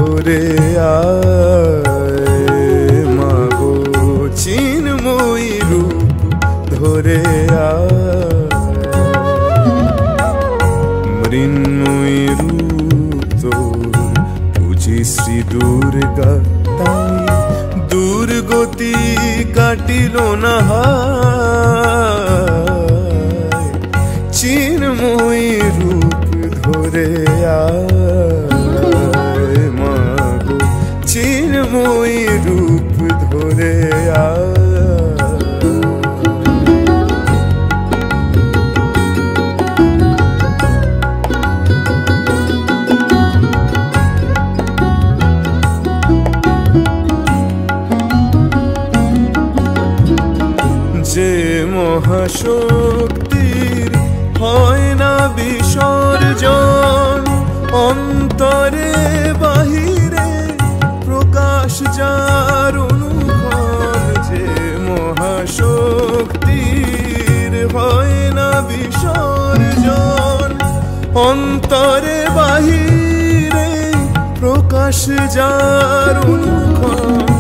ধরে আয় মাগো চিন্ময়ী রূপ ধরে মৃন্ময়ী রূপ তোর বুঝি শ্রী দুর্গা তাই দুর্গতি কাটিল না চিন্ময়ী রূপ ধরে আয় মাগো চিন্ময়ী রূপ ধরে যে মহাশক্তির হয় না বিসর্জন অন্তরে বাহিরে প্রকাশ যার অনুক্ষণ যে মহাশক্তির হয় না বিসর্জন অন্তরে বাহিরে প্রকাশ যার অনুক্ষণ